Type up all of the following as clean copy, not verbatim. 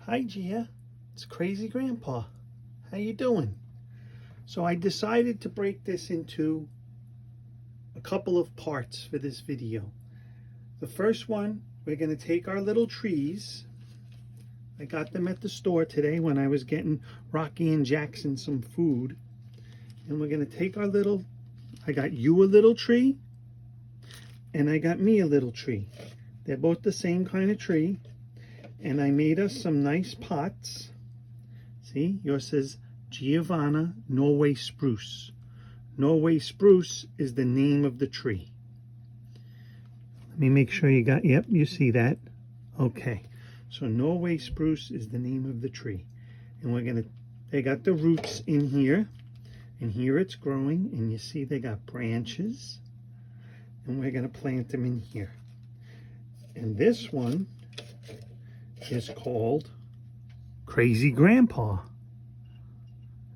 Hi Gia, it's Crazy Grandpa. How you doing? So I decided to break this into a couple of parts for this video. The first one, we're going to take our little trees. I got them at the store today when I was getting Rocky and Jackson some food. And we're going to take our little, I got you a little tree and I got me a little tree. They're both the same kind of tree. And I made us some nice pots. See, yours says Giovanna Norway Spruce. Norway Spruce is the name of the tree. Let me make sure you got, yep, you see that. Okay, so Norway Spruce is the name of the tree. And we're gonna, they got the roots in here. And here it's growing, and you see they got branches. And we're gonna plant them in here. And this one is called Crazy Grandpa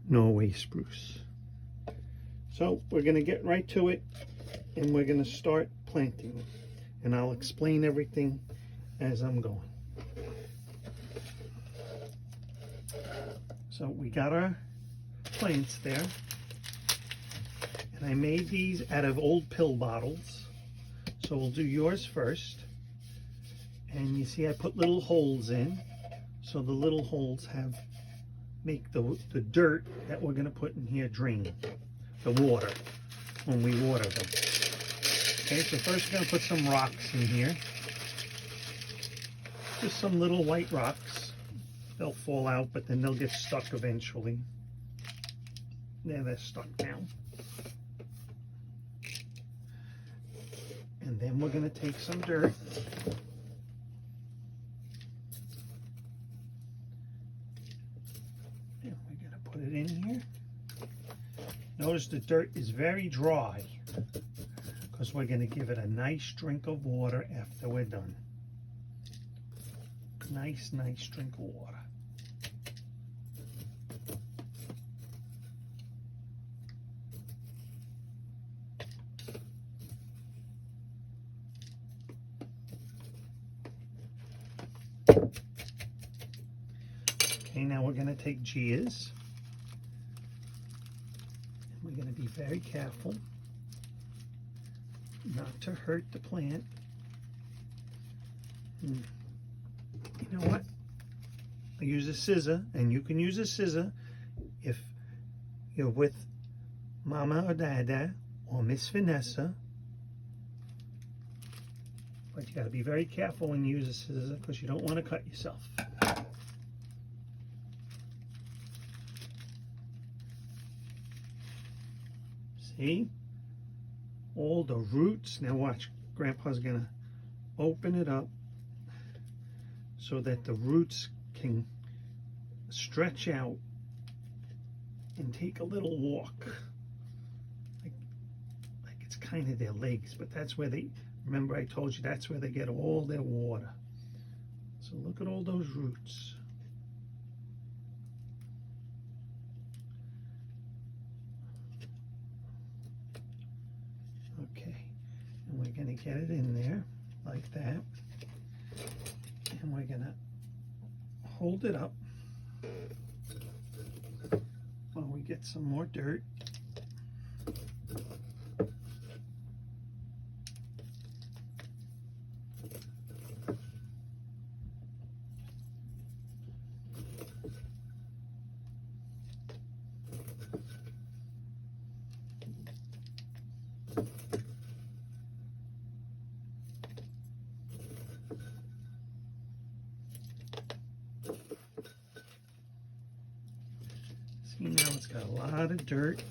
Norway Spruce. So we're going to get right to it and we're going to start planting them. And I'll explain everything as I'm going. So we got our plants there. And I made these out of old pill bottles. So we'll do yours first. And you see I put little holes in, so the little holes make the dirt that we're going to put in here drain, the water, when we water them. Okay, so first we're going to put some rocks in here. Just some little white rocks. They'll fall out, but then they'll get stuck eventually. There, they're stuck now. And then we're going to take some dirt. Put it in here. Notice the dirt is very dry because we're going to give it a nice drink of water after we're done. Nice drink of water. Okay, now we're going to take Gia's. We're going to be very careful not to hurt the plant. You know what? I use a scissor, and you can use a scissor if you're with Mama or Dada or Miss Vanessa. But you got to be very careful when you use a scissor because you don't want to cut yourself. See? All the roots. Now watch. Grandpa's going to open it up so that the roots can stretch out and take a little walk. Like it's kind of their legs, but that's where they, remember I told you, that's where they get all their water. So look at all those roots. Okay, and we're going to get it in there like that, and we're going to hold it up while we get some more dirt. See, now it's got a lot of dirt.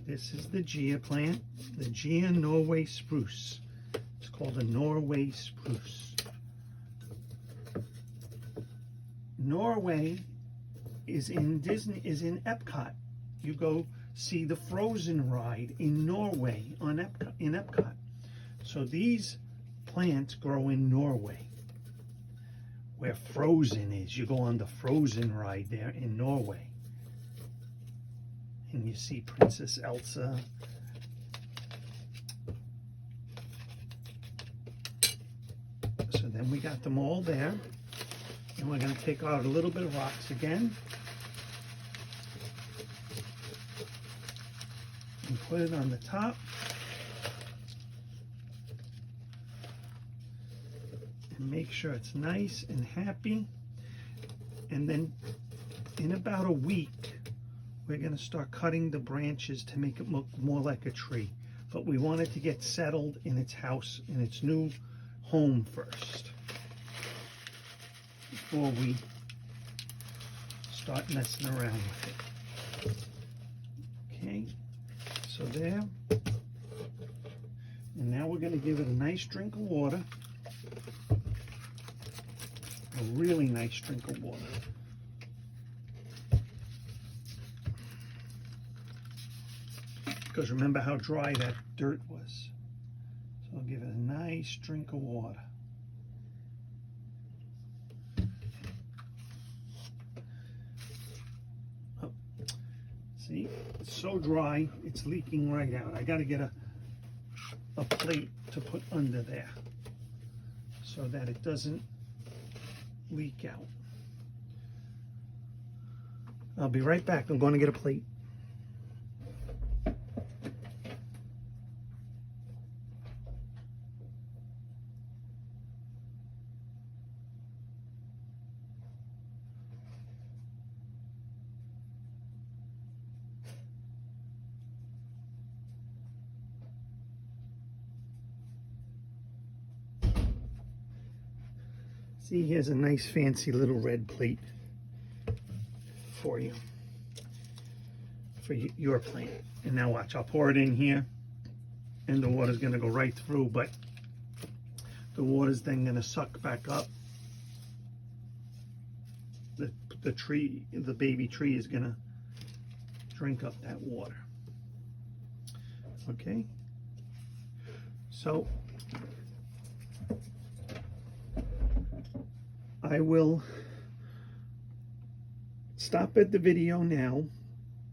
This is the Gia plant, the Gia Norway Spruce. It's called a Norway Spruce. Norway is in Disney, is in Epcot. You go see the Frozen ride in Norway on Epcot. So these plants grow in Norway, where Frozen is. You go on the Frozen ride there in Norway. And you see Princess Elsa. So then we got them all there. And we're going to take out a little bit of rocks again. And put it on the top. And make sure it's nice and happy. And then in about a week, we're going to start cutting the branches to make it look more like a tree. But we want it to get settled in its house, in its new home first, before we start messing around with it. Okay, so there. And now we're going to give it a nice drink of water. A really nice drink of water. Because remember how dry that dirt was. So I'll give it a nice drink of water. Oh, see, it's so dry, it's leaking right out. I got to get a plate to put under there so that it doesn't leak out. I'll be right back. I'm going to get a plate. See, here's a nice fancy little red plate for you, for your plant. And now watch, I'll pour it in here and the water's gonna go right through, but the water's then gonna suck back up. The tree, the baby tree is gonna drink up that water. Okay, so I will stop at the video now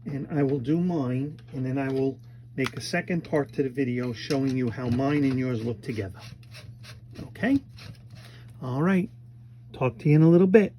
and I will do mine, and then I will make a second part to the video showing you how mine and yours look together. Okay? All right. Talk to you in a little bit.